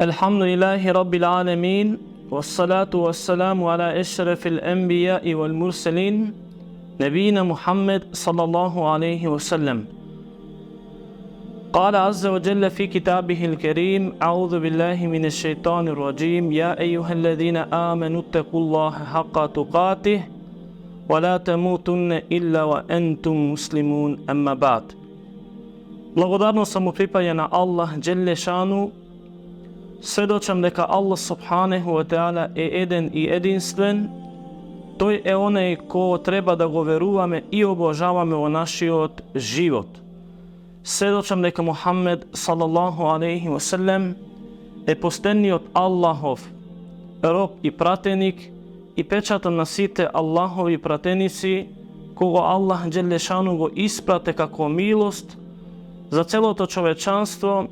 Alhamdulillahi Rabbil Alamin, wassalatu wassalamu ala ešrafil anbiya'i wal mursalin, nabina Muhammad sallallahu alayhi wa sallam. قال عز وجل في كتابه الكريم: أعوذ بالله من الشيطان الرجيم يا أيها الذين آمنوا اتقوا الله حق تقاته ولا تموتن إلا وأنتم مسلمون أما بعد. Благодарност му припаѓа на Аллах Джелле Шану. Сведочам дека Аллах Субханеху ва Теала е еден и единствен. Тој е онај кој треба да го веруваме и обожаваме во нашиот живот. Сведочам дека Мухаммед салаллаху алейхи ва саллем е последниот Аллахов роб и пратеник и печатот на сите Аллахови пратеници, кого Аллах Джелле Шану го испрате како милост за целото човечанство,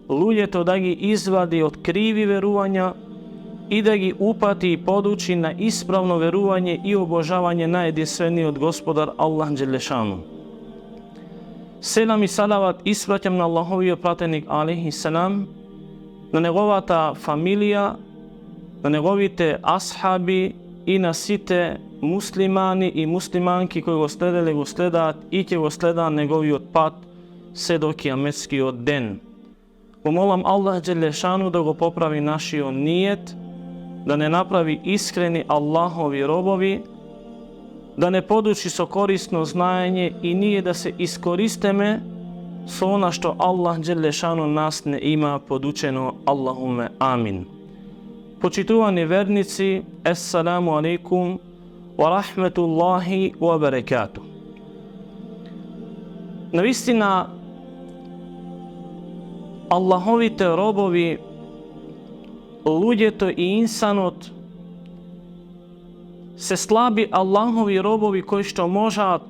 луѓето да ги извади од криви верувања и да ги упати и подучи на исправно верување и обожавање на единствениот Господар Аллах Джелле Шану. Селам и салават испраќам на Аллаховиот пратеник алейхи салам, на неговата фамилија, на неговите асхаби и на сите муслимани и муслиманки кои го следеле, го следаат и ќе го следаат неговиот пат се до кијаметскиот ден. Помолам Аллах Джелле Шану да го поправи нашиот ниет, да не направи искрени Аллахови робови, да не подучи со корисно знаење и ние да се искористиме со она што Аллах Джелле Шану нас не има подучено. Аллахуме амин. Почитувани верници, ессаламу алейкум ва рахметуллахи ва барекату. Навистина, Аллаховите робови, луѓето и инсанот се слаби Аллахови робови кои што можат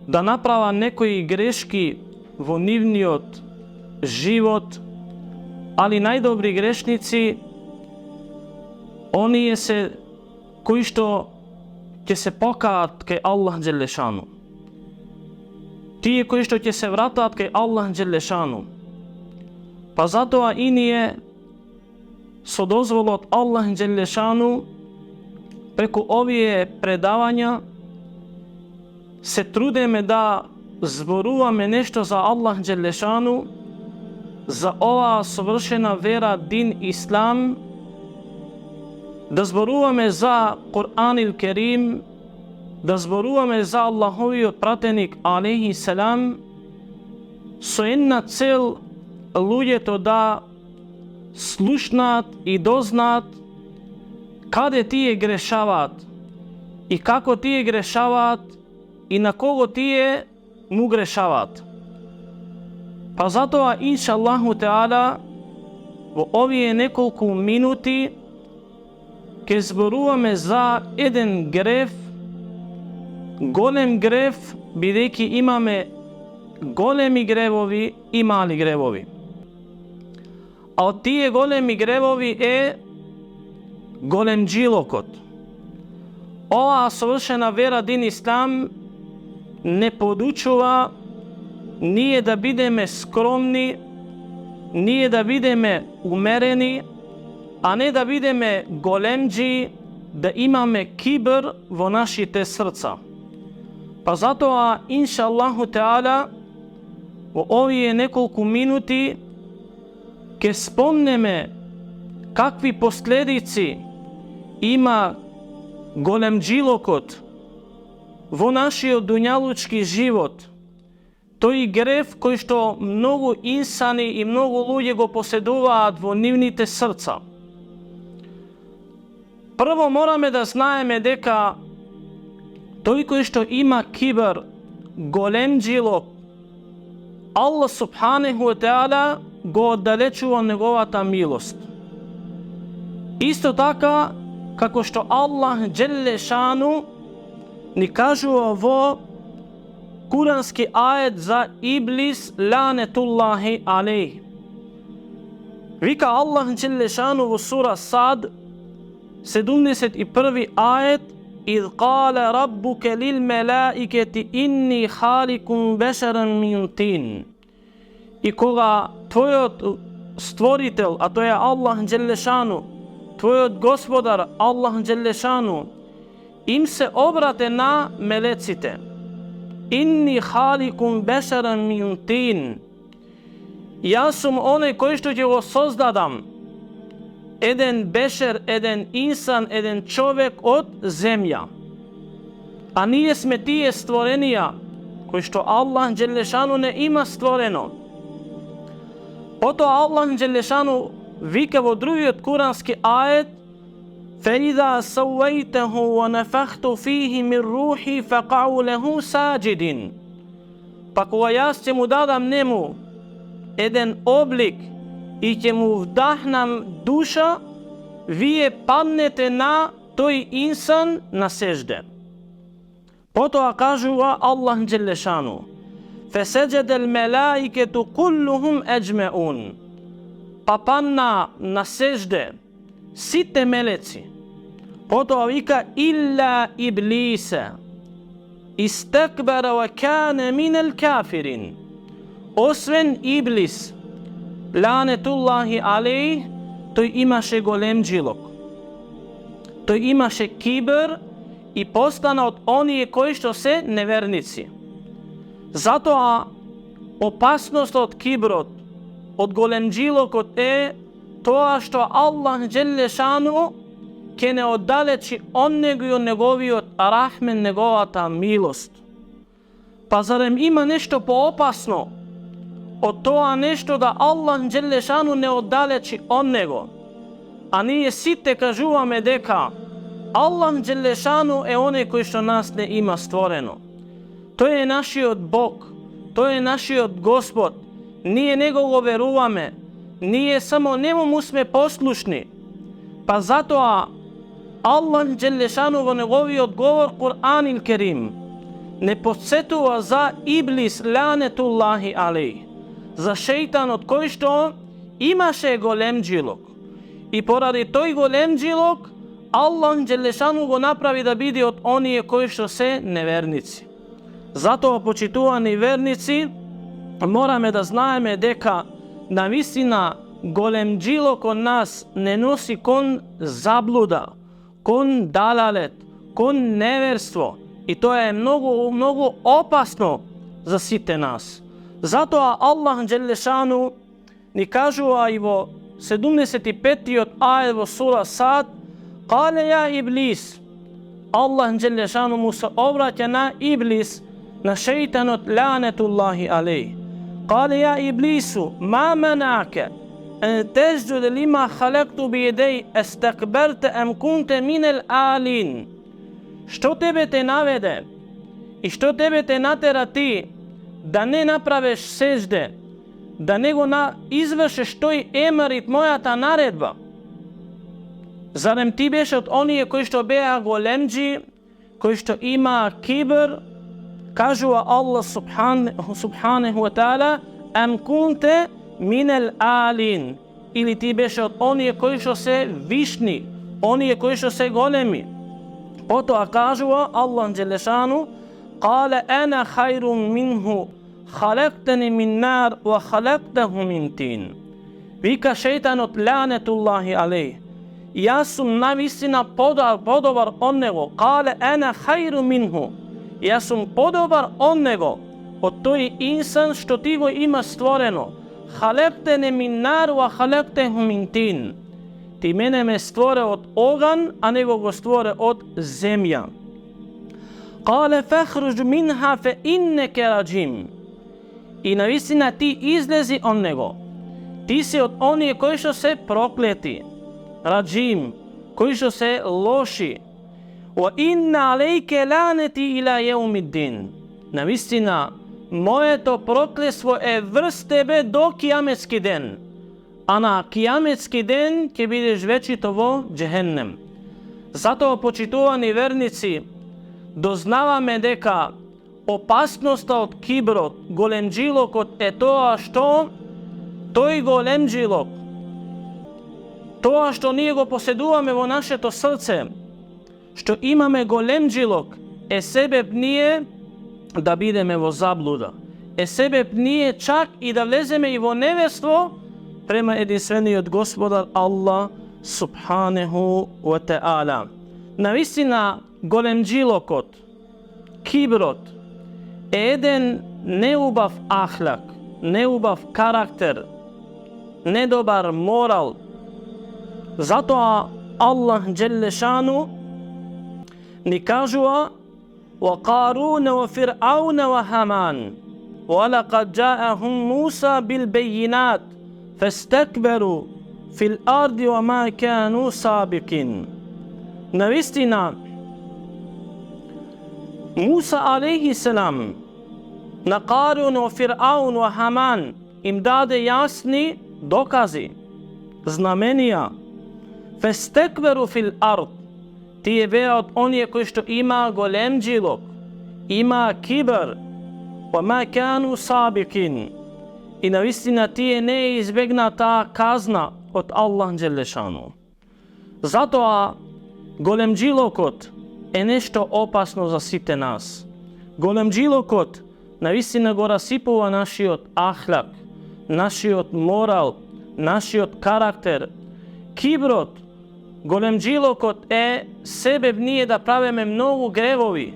да направа некои грешки во нивниот живот, али најдобри грешници оние се кои што ќе се покаат кај Аллах Джелле Шану. Тие кои што ќе се вратат кај Аллах Джелле Шану. Па затоа и ние со дозволот Аллах Джелле Шану преку овие предавања се трудиме да зборуваме нешто за Аллах Джелле Шану, за оваа совршена вера дин Ислам, да зборуваме за Кур'анил Керим, да зборуваме за Аллаховиот пратеник алейхи салам, со една цел луѓето да слушнаат и дознаат каде тие грешаваат и како тие грешаваат и на кого тие му грешаваат. Па затоа, иншаллаху теала, во овие неколку минути ќе зборуваме за еден греф, голем греф, бидејќи имаме големи гревови и мали гревови. А од тие големи гревови е големџилокот. Оваа совршена вера дин Ислам не подучува ние да бидеме скромни, ние да бидеме умерени, а не да бидеме големџи, да имаме кибр во нашите срца. Па затоа, иншаллаху теала, во овие неколку минути ќе спомнеме какви последици има големџилокот во нашиот дуњалучки живот. Тој греф кој што многу инсани и многу луѓе го поседуваат во нивните срца. Прво мораме да знаеме дека тој кој што има кибр, големџилок, Аллах Субханеху ва Теала го оддалечува неговата милост. Исто така, како што Аллах Джелле Шану ни кажува во курански ајет за Иблис ланетуллахи алейх. Вика Аллах Джелле Шану во сура Сад, 71 ајет: إذ قال ربك للملائكة إني خالق بشرا من طين. И кога твојот stvoritelj, a to je Allah Đelešanu, tvoj gospodar Allah Đelešanu, im se obrate na melecite. Inni halikum bešaran min tin. Ja sam onaj koji što ga sozdadam. Eden bešer, eden insan, eden čovjek od zemlja. A nije smetije stvorenija, koji što Allah Đelešanu ne ima stvoreno. Poto Allah Đelešanu vikavo drugi od kuranski ajet فَإِذَا سَوَّيْتَهُ وَنَفَخْتُ فِيهِ مِنْ رُوحِي فَقَعُوا لَهُ سَاجِدِينَ. Pa ko jaz će mu dadam njemu jedan oblik i će mu vdahnam duša, vi je padnete na toj insan na sežde. Potom kažu Allah Đelešanu فَسَجَدَ الْمَلَائِكَةُ كُلُّهُمْ أَجْمَعُونَ. Pa panna na sežde site meleci. Potom vika illa iblisa istakbara wa kana min al-kafirin. Osven iblis, lanetullahi alejh, to imaše golemđilog. To imaše kibr i postana od onih koji što se nevernici. Zato opasnost od kibrot, od golemđilog, od to što Allah Đelešanu ke ne oddaleči on nego i njegovi od rahmen, njegova ta milost. Pa zarem ima nešto poopasno od toga nešto da Allah Đelešanu ne oddaleči on nego. A nije site kažuvame deka Allah Đelešanu je onaj koji što nas ne ima stvoreno. To je naši od Bog, to je naši od Gospod, nije nego verujame, nije samo njemu sme poslušni. Pa zato Allah Đelešanu njegovi odgovor Kur'an il Kerim ne podsjetuva za iblis lanetullahi alejh, za šeitan od koji što imaše golemđilog. I poradi toj golemđilog Allah Đelešanu go napravi da bidi od onije koji što se nevernici. Zato počituvani vernici morame da znajeme deka na visina golemđilo kod nas ne nosi kon zabluda, kon dalalet, kon neverstvo. I to je mnogo opasno za site nas. Zato Allah Đelešanu ni kažu ivo 75. od ajevo sura Sad, kale ja iblis, Allah Đelešanu mu se obraća na iblis, na šeitan od lanetullahi alejh. Kale ja iblisu, ma manake en težđude lima halektu bi jedej estakberte em kunte minel alin. Što tebe te navede i što tebe te natera ti da ne napraveš sežde, da nego izvršeš toj emarit moja ta naredba? Zarem ti beš od onije koji što beja golemđi, koji što ima kibr, kažu Allah subhanahu wa ta'ala am kunte minel alin, ili ti beš od onije koji što se višni, onije koji što se golemi. Potom kažu Allah Đelešanu kale ana hajrum minhu halekteni min nar wa halektehu min tin. Vika šeitan od lanetullahi alejh, ja sam navistina podobar on nego. Kale ana hajrum minhu, ja sam podobar on nego od toj insan što ti go ima stvoreno. Halektene min nar wa halektehu min tin. Ti mene me stvore od ogan, a nego go stvore od zemlja. Kale fehruž minha fe inneke rađim. I na vistina ti izlezi on nego. Ti si od onih koji što se prokleti. Rađim, koji što se loši. Wa inna alejke laneti ila jeumiddin. Na vistina moje to prokletstvo je vrst tebe do kijametski den. A na kijametski den će bideš večitovo džehennem. Zato počituvani vernici doznavame deka opasnost od kibrot, golemđilog od etoa što toj golemđilog, to što nije go posjedujeme vo naše to srce, što imame golemđilog, sebeb nije da bideme vo zabluda. Sebeb nije čak i da vlezeme i vo neverstvo, prema jedinstvenijeg Gospodar Allah subhanahu wa ta'ala. Navistina golemđilokot, kibrot, jedan neubav ahlak, neubav karakter, nedobar moral. Zato Allah dželle šanu ni kažua وَقَارُونَ وَفِرْعَوْنَ وَهَمَانَ وَلَقَدْ جَاءَهُمْ مُوسَى بِالْبَيِّنَاتِ فَاسْتَكْبَرُوا فِي الْأَرْضِ وَمَا كَانُوا سَابِقِينَ. Navistina Musa alejhi selam na Karunu, Fir'aunu, Haman im dade jasni dokazi, znamenija. Festekveru fil ard, ti je vera od onije koji što ima golemđilog, ima kibr, wa ma kanu sabiqin. I navistina ti je neizbjegna ta kazna od Allah dželešanu. Zato golemđilokot je nešto opasno za site nas. Golemđilokot navistina go rasipova naši od ahlak, naši od moral, naši od karakter. Kibrot, golemđilokot sebe nije da praveme mnogo grevovi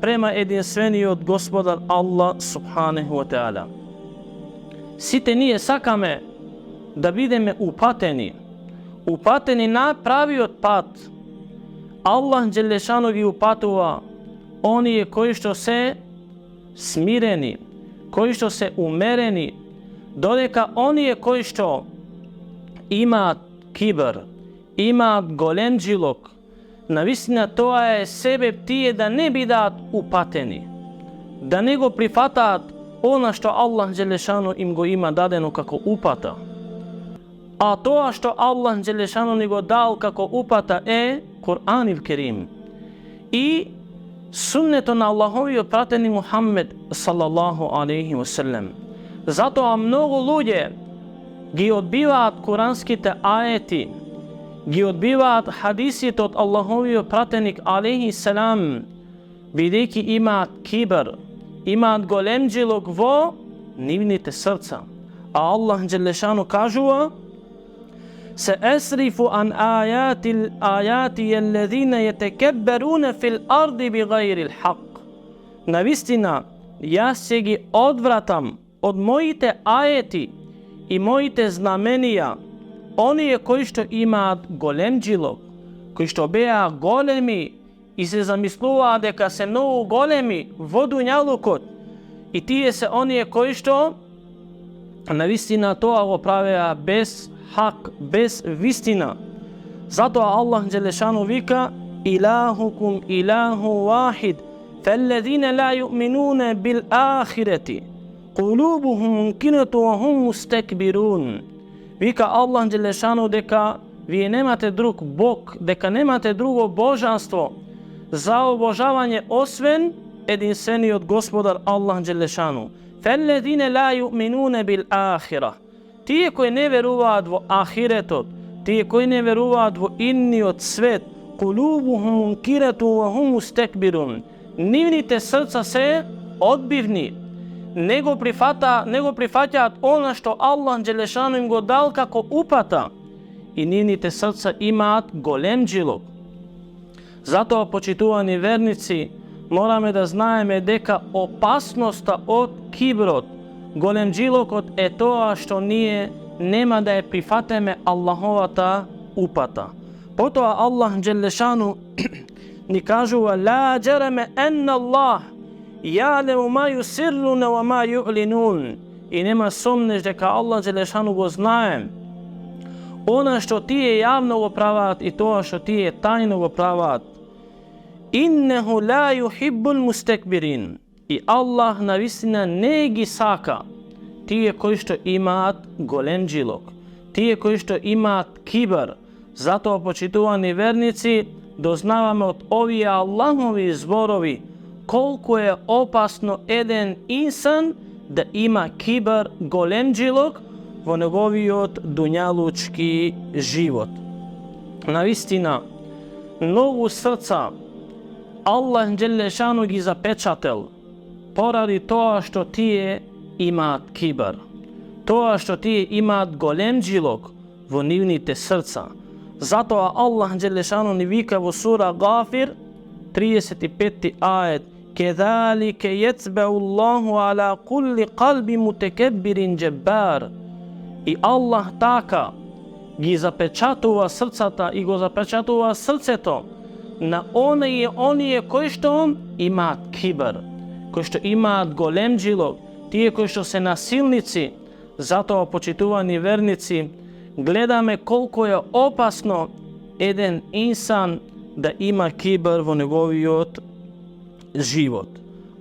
prema jedinstveniji od Gospodar Allah subhanahu wa ta'ala. Site nije sakame da bideme upateni napravi od pat. Allah dželešanovi upatova oni je koji što se smireni, koji što se umereni, dodeka oni je koji što ima kibr, ima golemđilok, navistina to je sebe tije da ne bidat upateni, da nego prifatat ono što Allah dželešanu im go ima dadeno kako upata. A to što Allah dželešanu nego dal kako upata Kur'an il-Kerim i sunneto na Allahovi prateni Muhammed sallallahu alaihi wa sallam. Zato mnogo ljudi gi odbivat kuranski te ajeti, gi odbivat hadisit od Allahovi pratenik alaihi salam, videki imat kibr, imat golemđilog vo nivnite srca. A Allah dželešanu kažuva سأصرف عن آياتي الذين يتكبرون في الأرض بغير الحق. Navistina, ja se gi odvratam od mojite ajeti i mojite znamenija. Oni je koji što ima golemđilog, koji što beja golemi i se zamisluva deka se mnogo golemi vodu njalukot. I tije se oni je koji što navistina to ovo pravea bez hak, bez vistina. Zato Allah dželešanu vika ilahukum ilahu wahid فالذين لا يؤمنون بالآخرة قلوبهم منكرة وهم مستكبرون. Vika Allah dželešanu deka vi nemate drug Bog, deka nemate drugo božanstvo za obožavanje osven jedinstveni od Gospodar Allah dželešanu. فالذين لا يؤمنون بالآخرة. Ti koji ne veruvat v ahiretot, ti koji ne veruvat v inni od svet, kulubuhum munkiratu wa hum mustakbirun. Nivnite srca se odbivni, nego prihvatjat ono što Allah dželešanu im go dal kako upata. I nivnite srca imat golemđilog. Zato, počituvani vernici, morame da znajeme deka opasnosta od kibrot, golemđilog od etoa što nema da je prifateme Allahova ta upata. Potom Allah dželešanu ni kažu la džereme enna Allah ja'lemu ma yusirruna wa ma yu'linun. I nema sumneš deka Allah dželešanu go znaje ona što ti je javno opravat i to što ti je tajno opravat. Innehu la yuhibbul mustakbirin. I Allah navistina negi saka. Ti je koji što imat golemđilog. Ti je koji što imat kibr. Zato, počituvani vernici, doznavamo od ovi Allahovi zborovi koliko je opasno jedan insan da ima kibr golemđilog vo njegovi od dunjalučki život. Navistina, mnogu srca Allah dželešanu gi zapečatel poradi to što ti je imat kibr. тоа што тие имаат големџилок во нивните срца. Затоа Аллах Джелешану ни вика во сура Гафир 35 ајет: كذلك يتبع الله على كل قلب متكبر جبار. И Аллах така ги запечатува срцата и го запечатува срцето на оние кои што имаат кибар, кои што имаат големџилок, тие кои што се насилници. Затоа, почитувани верници, гледаме колку е опасно еден инсан да има кибар во неговиот живот.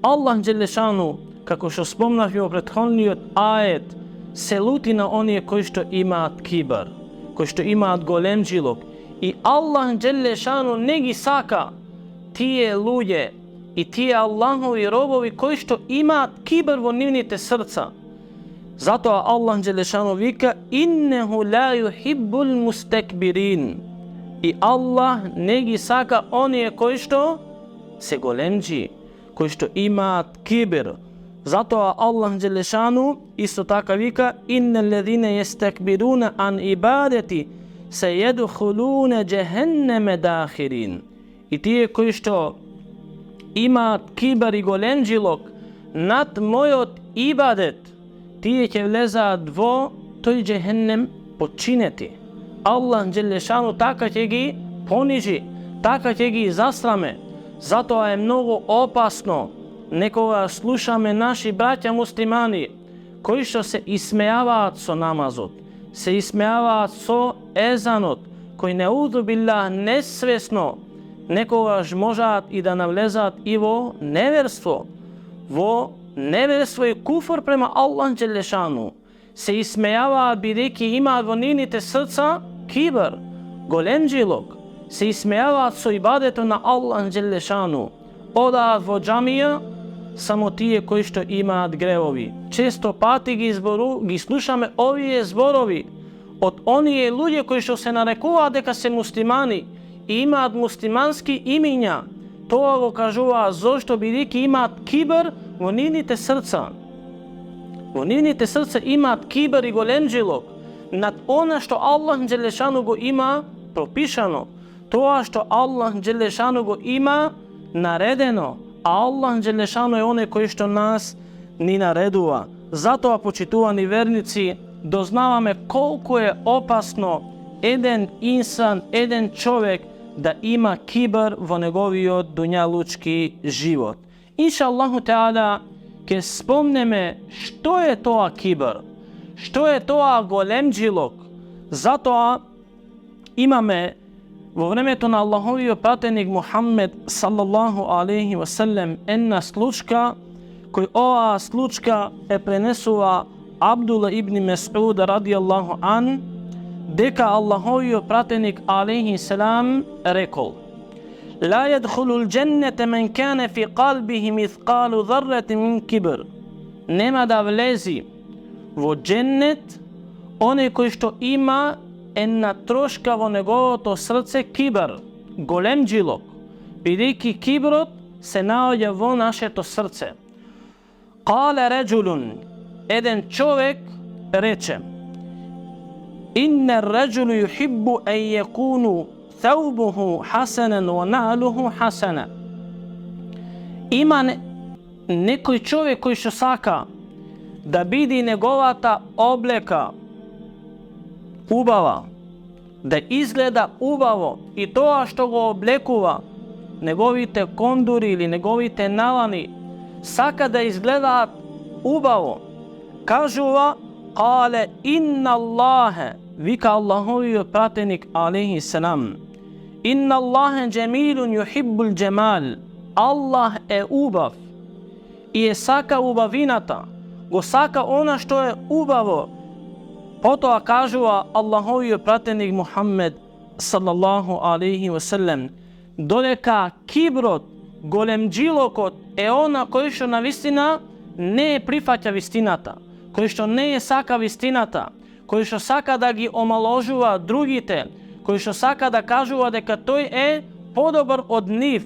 Аллах Джелешану, како што спомнавме во претходниот ает, се лути на оние кои што имаат кибар, кои што имаат големџилок. И Аллах Джелешану не ги сака тие луѓе и тие Аллахови робови кои што имаат кибар во нивните срца. Затоа Аллах Джелешану вика: иннеху ла юхиббул мустекбирин. И Аллах не ги сака оние кои што се големџи, кои што имаат кибер. Затоа Аллах Джелешану исто така вика: иннел лезине јестекбируна ан ибадети сеједхулуна џехеннеме дахирин. И тие кои што имаат кибер и големџилок над мојот ибадет, тие ќе влезаат во тој џехеннем подчинети. Аллах Джелешану така ќе ги понижи, така ќе ги засраме. Затоа е многу опасно некога слушаме наши браќа муслимани кои што се исмејаваат со намазот, се исмејаваат со езанот, кои неуду билlah несвесно некогаш можат и да навлезат и во неверство и куфр према Аллах Джелешану. Се исмејаваат бидејќи имаат во нивните срца кибар, големџилок. Се исмејаваат со ибадето на Аллах Джелешану. Одаат во џамија само тие кои што имаат гревови. Често пати ги слушаме овие зборови од оние луѓе кои што се нарекуваат дека се муслимани и имаат муслимански имиња. Тоа го кажуваат зошто бидејќи имаат кибар во нивните срца. Во нивните срца имаат кибар и големџилок над она што Аллах Джелешану го има пропишано. Тоа што Аллах Джелешану го има наредено, а Аллах Джелешану е оној кој што нас ни наредува. Затоа, почитувани верници, дознаваме колку е опасно еден инсан, еден човек да има кибар во неговиот дуњалучки живот. Инша Аллаху Теала ќе спомнеме што е тоа кибар, што е тоа големџилок. Затоа имаме во времето на Аллаховиот пратеник Мухаммед саллаллаху алейхи ва салем една случка, кој оваа случка е пренесува Абдула ибн Месуд радијаллаху ан, дека Аллаховиот пратеник алейхи салам рекол: ла јадхулул џеннете мен кане фи қалбихи мithqalu ذرة мин кибр. Нема да влези во џеннет оној кој што има една трошка во неговото срце кибар, големџилок, бидејќи киброт се наоѓа во нашето срце. Кале реджулун, еден човек рече: инне реджулу юхиббу ен јекуну ثوبه حسنا ونعله حسنا. Има некој човек кој што сака да биде неговата облека убава, да изгледа убаво, и тоа што го облекува, неговите кондури или неговите налани, сака да изгледаат убаво. Кажува: кале инна Аллахе, вика Аллаховиот пратеник алейхи салам, инна Аллахе џемилун юхиббул џемал. Аллах е убав и е сака убавината, го сака она што е убаво. Потоа кажува Аллаховиот пратеник Мухаммед саллаллаху алейхи ва салем, додека киброт, големџилокот е она кој што навистина не прифаќа вистината, кој што не сака вистината, кој што сака да ги омаложува другите, кој што сака да кажува дека тој е подобар од нив.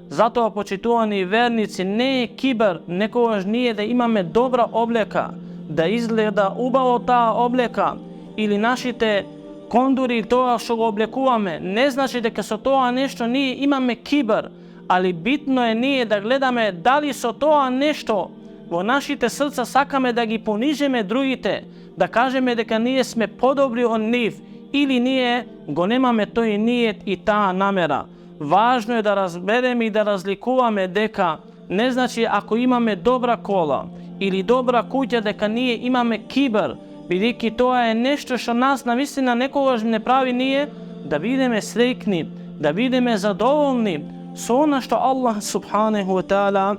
Затоа, почитувани верници, не е кибар некогаш ние да имаме добра облека, da izgleda ubavo ta obleka ili našите кондури тоа што го облекуваме, не значи дека со тоа нешто ние имаме кибар, али битно е ние да гледаме дали со тоа нешто во нашите срца сакаме да ги понижиме другите, да кажеме дека ние сме подобри од нив, или ние го немаме тој ниет и таа намера. Важно е да разбереме и да разликуваме дека не значи ако имаме добра кола или добра куќа дека ние имаме кибар, бидејќи тоа е нешто што нас навистина некогаш не прави ние да бидеме среќни, да бидеме задоволни со она што Аллах субханаху ва таала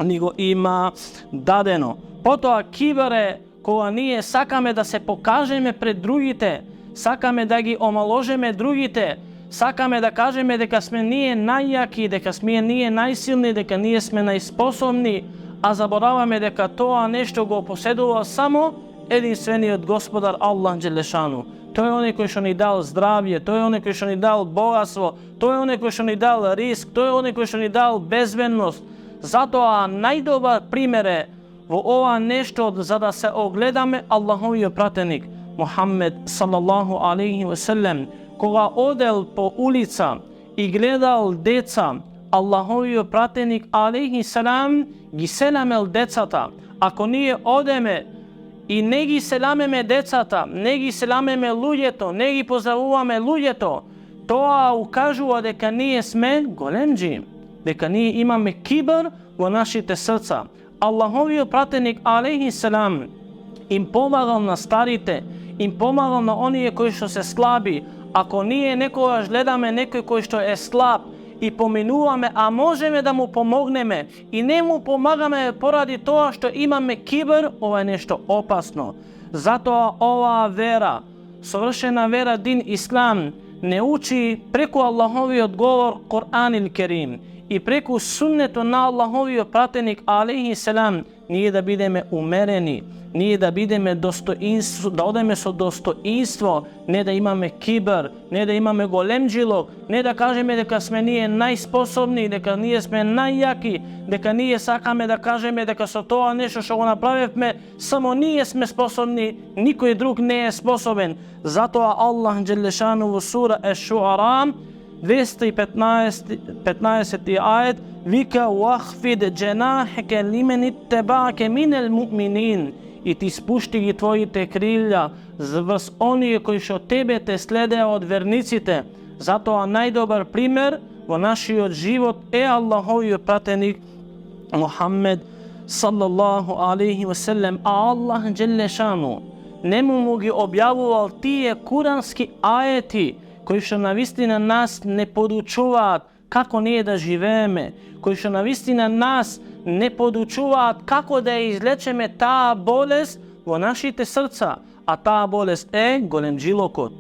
ни го има дадено. Потоа кибар е кога ние сакаме да се покажеме пред другите, сакаме да ги омаложеме другите, сакаме да кажеме дека сме ние најјаки, дека сме ние најсилни, дека ние сме најспособни, а забораваме дека тоа нешто го поседува само единствениот Господар Аллах Джелешану. Тој е оној кој што ни дал здравје, тој е оној кој што ни дал богатство, тој е оној кој што ни дал риск, тој е оној кој што ни дал безбедност. Затоа најдобар пример е во ова нешто за да се огледаме Аллаховиот пратеник Мухаммед салаллаху алейхи ва селем, кога одел по улица и гледал деца, Аллаховиот пратеник алейхи салам ги селамел децата. Ако ние одеме и не ги селамеме децата, не ги селамеме луѓето, не ги поздравуваме луѓето, тоа укажува дека ние сме големџи, дека ние имаме кибар во нашите срца. Аллаховиот пратеник алейхи салам им помагал на старите, им помагал на оние кои што се слаби. Ако ние некогаш гледаме некој кој што е слаб и поминуваме, а можеме да му помогнеме и не му помагаме поради тоа што имаме кибар, ова е нешто опасно. Затоа оваа вера, совршена вера дин Ислам, не учи преку Аллаховиот говор Кур'ан ил Керим и преку суннето на Аллаховиот пратеник алейхи селам, ние да бидеме умерени, ние да бидеме достоинство, да одеме со достоинство, не да имаме кибар, не да имаме големџилок, не да кажеме дека сме ние најспособни, дека ние сме најјаки, дека ние сакаме да кажеме дека со тоа нешто што го направивме, само ние сме способни, никој друг не е способен. Затоа Аллах Джелешану во сура Еш-Шуара 215 ајет вика вахфид дженахеке лимен иттебаке минел муъминин, и ти спушти ги твоите крилја врз оние кои што тебе те следеа од верниците. Затоа најдобар пример во нашиот живот е Аллаховиот пратеник Мухаммед салаллаху алейхи ва селем, а Аллах Джелешану не му ги објавувал тие курански аети кои што навистина нас не подучуваат како ние да живееме, кои што навистина нас не подучуваат како да ја излечеме таа болест во нашите срца, а таа болест е големџилокот,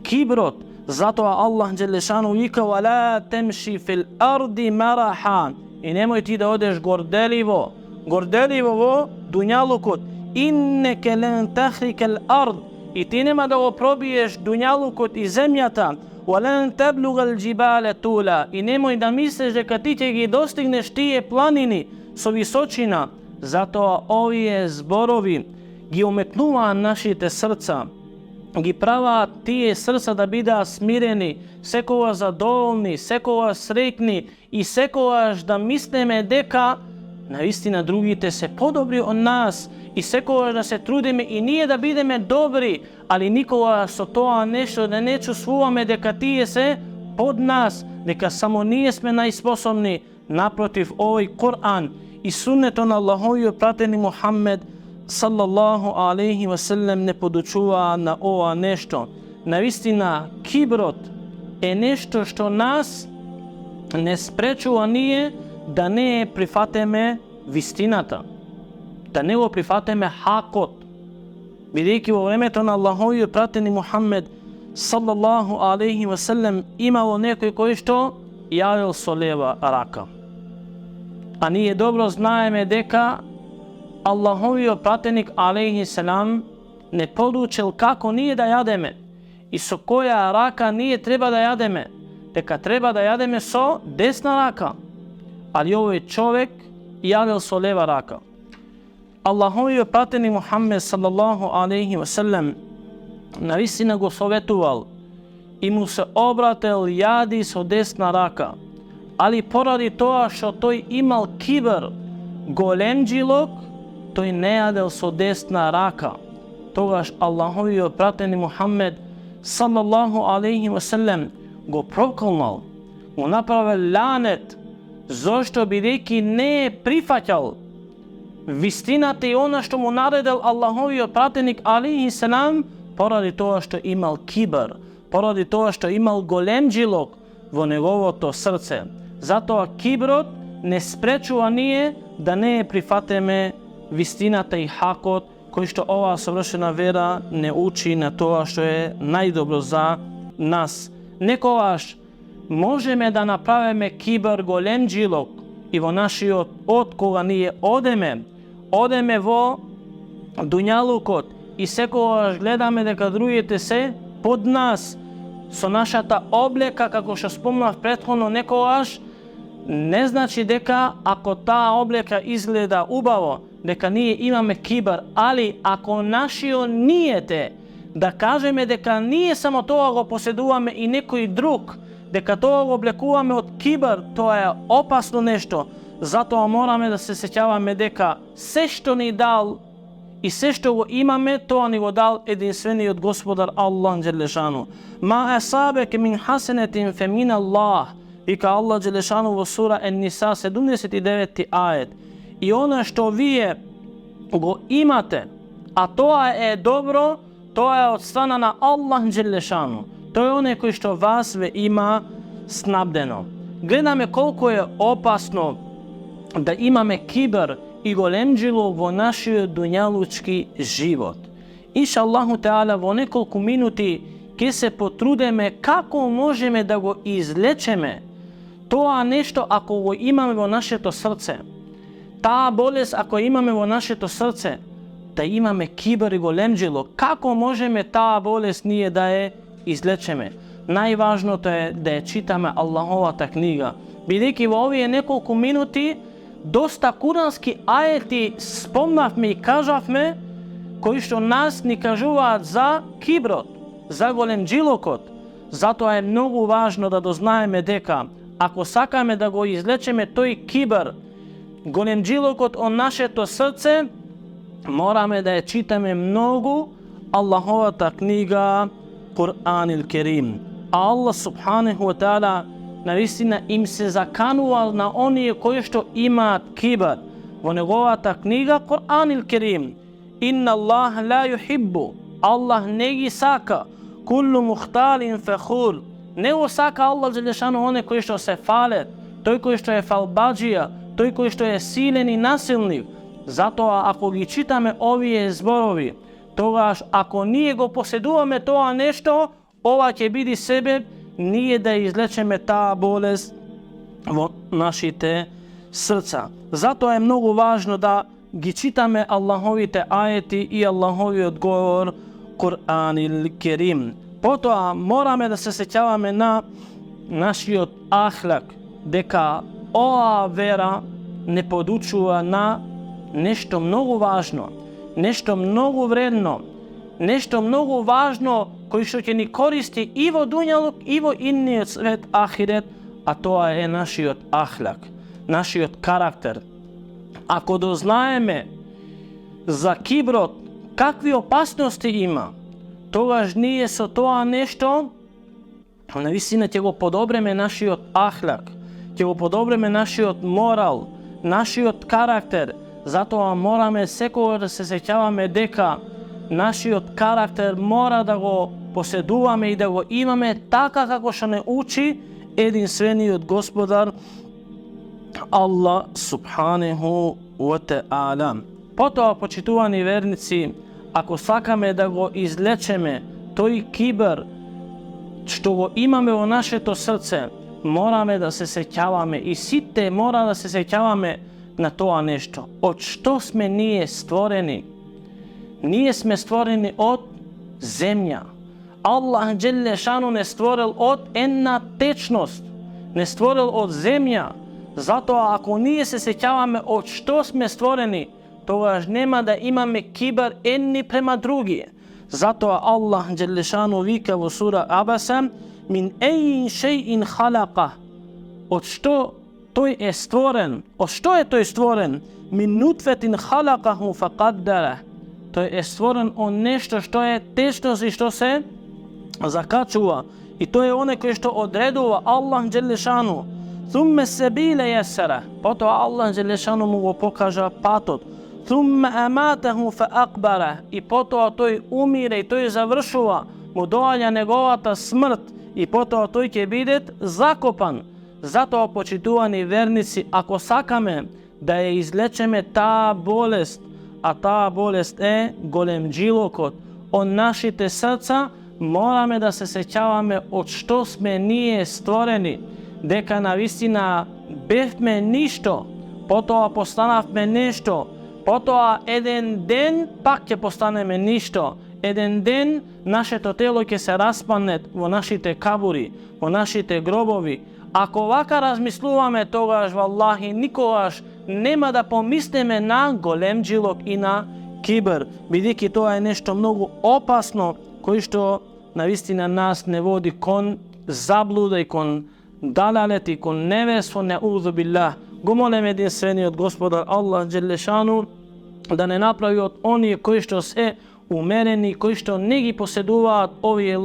киброт. Затоа Аллах Джелешану вика вала темши фил арди мараха, и немој ти да одеш горделиво во дуњалукот, иннеке лен тахрикел ард, и ти нема да го пробиеш дуњалукот и земјата, وَلَنْ تَبْلُغَ الْجِبَالَ طُولًا, и немој да мислиш дека ти ќе ги достигнеш тие планини со височина. Затоа овие зборови ги уметнуваат нашите срца, ги праваат тие срца да бидеат смирени, секогаш задоволни, секогаш среќни и секогаш да мислиме дека наистина другите се подобри од нас и секогаш да се трудиме и ние да бидеме добри, али никога со тоа нешто да не чувствуваме дека тие се под нас, дека само ние сме најспособни. Напротив, овој Кур'ан и суннето на Аллаховиот пратеник Мухаммед салаллаху алейхи ва селем не подучува на ова нешто. Навистина, киброт е нешто што нас не спречува ние да не прифатеме вистината, да не го прифатеме хакот. Бидејќи во времето на Аллаховиот пратеник Мухаммед салаллаху алейхи ва селем имало некој кој што јадел со лева рака. А ние добро знаеме дека Аллаховиот пратеник алейхи селам не подучил како ние да јадеме и со која рака ние треба да јадеме, дека треба да јадеме со десна рака. Али овој човек јадел со лева рака. Allahovi prateni Muhammed sallallahu alaihi wasallam naistina go savjetoval i mu se obratel jadi so desna raka, ali poradi toa što toj imal kibr, golemđilog, toj ne jadel so desna raka. Togaž Allahovi prateni Muhammed sallallahu alaihi wasallam go proklnal, mu napravil lanet, zašto bi reki ne prihvaćal vistinate i ono što mu naredil Allahovi pratenik alaihi salam, poradi toga što imal kibr, poradi toga što imal golemđilog vo njegovo to srce. Zato kibrot ne sprečува nije da ne prihvateme vistinata i hakot koji što ova savršena vera ne uči na to što je najdobro za nas. Nekovaš možeme da napravime kibr golemđilog i vo naši od koga nije odeme vo dunjalukot i sekovaš gledame дека другите се под нас со нашата облека, како што спомнав претходно, некогаш не значи дека ако таа облека изгледа убаво, дека ние имаме кибар, али ако нашиот ниете да кажеме дека ние само тоа го поседуваме и некој друг, дека тоа го облекуваме од кибар, тоа е опасно нешто. Затоа мораме да се сеќаваме дека се што ни дал и се што го имаме, тоа ни го дал единствениот Господар Аллах Джелешану. Ма асабеке мин хасенетин фе мин Аллах, вика Аллах Джелешану во сура Ен-Ниса 79 ајет. И она што вие го имате, а тоа е добро, тоа е од страна на Аллах Джелешану. Тој е оној кој што вас ве има снабдено. Гледаме колку е опасно да имаме кибр и големđilo во нашиот дуњалучки живот. Инша Аллаху Теала во неколку минути ќе се потрудеме како можеме да го излечеме тоа нешто ако го имаме во нашето срце. Таа болест ако имаме во нашето срце, да имаме кибр и големđilo, како можеме таа болест ние да ја излечеме? Најважното е да ја читаме Аллаховата книга. Бидејќи во овие неколку минути доста курански ајети спомнавме и кажавме кои што нас ни кажуваат за киброт, за големđилокот. Затоа е многу важно да дознаеме дека ако сакаме да го излечеме тој кибр, големđилокот од нашето срце, мораме да ја читаме многу Аллаховата книга Кур'ан ил-Керим. А Аллах субханаху ва таала наистина им се заканувал на оние кои што имаат кибр. Во неговата книга Кур'ан ил-Керим: Инна Аллах ла юхиббу, Аллах не ги сака, куллу мухталин фехур, не го сака Аллах Джелешану оне кои што се фалет, тој кој што е фалбаджија, тој кој што е силен и насилник. Затоа ако ги читаме овие зборови, тогаш ако ние го поседуваме тоа нешто, ова ќе биде себеб ние да излечеме таа болест во нашите срца. Затоа е многу важно да ги читаме Аллаховите ајети и Аллаховиот говор Кур'ан ил-Керим. Потоа мораме да се сеќаваме на нашиот ахлак, дека оваа вера не подучува на нешто многу важно, нешто многу вредно, нешто многу важно кој што ќе ни користи и во дуњалук и во инниот свет ахирет, а тоа е нашиот ахлак, нашиот карактер. Ако дознаеме за киброт какви опасности има, тогаш ние со тоа нешто навистина ќе го подобреме нашиот ахлак, ќе го подобреме нашиот морал, нашиот карактер. Затоа мораме секогаш да се сеќаваме дека нашиот карактер мора да го поседуваме и да го имаме така како што не учи единствениот Господар Аллах субханаху ва таала. Потоа, почитувани верници, ако сакаме да го излечеме тој кибр што го имаме во нашето срце, мораме да се сеќаваме и сите мора да се сеќаваме на тоа нешто. Од што сме ние створени? Ние сме створени од земја. Аллах Джелешану не створил од една течност, не створил од земја. Затоа ако ние се сеќаваме од што сме створени, togaž nema da imame kibar jedni prema drugi. Zato Allah dželešanu vika u sura Abasa min ejin šejin halaka. Od što to je stvoren? Od što je to stvoren? Min nutfetin halakahu faqaddara. To je stvoren od nešto što je tečnost i što se zakačuva. I to je one koje što odredува Allah dželešanu. Thumme sebile jesara. Potom Allah dželešanu mu pokaža patot. Thumme amatahu fa akbara. I potom to je umire i to je završува. Mu dovalja njegovata smrt. I potom to je bidet zakopan. Zato počituvani vernici, ako sakame da je izlečeme ta bolest, a ta bolest je golem džilokot, od našite srca, morame da se sećavame od što sme nije stvoreni, deka na vistina befme ništo, potom postanavme nešto, potom jedan den pak će postaneme ništo, jedan den naše to telo će se raspanet u našite kaburi, u našite grobovi. Ako ovaka razmisluvame togaž, vallahi, nikogaž nema da pomislime na golem džilok i na kibr. Vidiki, to je nešto mnogo opasno koji što na vistina nas ne vodi kon zabluda i kon dalaleti, kon nevestvo, ne'udhu billah. Gomolem jedinstveni od gospodar Allah dželešanu da ne napravi od onih koji što se umereni, koji što negi posjeduvat ovi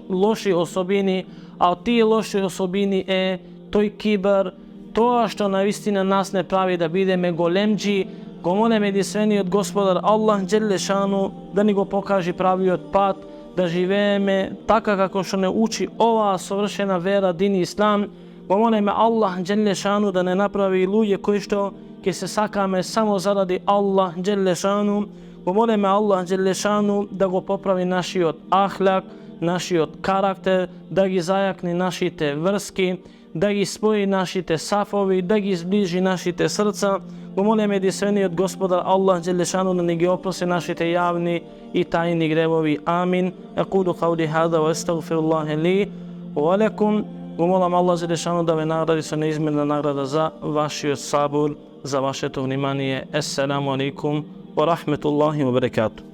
loši osobini, a od tije loši osobini je toj kibr, to što na istina nas ne pravi da bideme golemđi. Gomolem jedinstveni od gospodar Allah dželešanu da ni go pokaži pravi od pat, da živeme taka kako što ne uči ova savršena vera din islam. Gomolem Allah dželešanu da ne napravi luje koji što ke se sakame samo zaradi Allah dželešanu. Gomolem Allah dželešanu da go popravi naši od ahlak, naši od karakter, da gi zajakni našite vrski, da gi spoji našite safovi, da gi zbliži našite srca. Gomolem jedinstveni od gospodar Allah dželešanu da ne gi oprosti našite javni i tajni grevovi. Amin. Aqulu qavli hada wa astaghfirullahi li wa lakum. Gomolam Allah dželešanu da ve nagradi se neizmjerna nagrada za vaši sabur, za vaše to vнимание. Assalamu alaikum wa rahmetullahi wa barakatuh.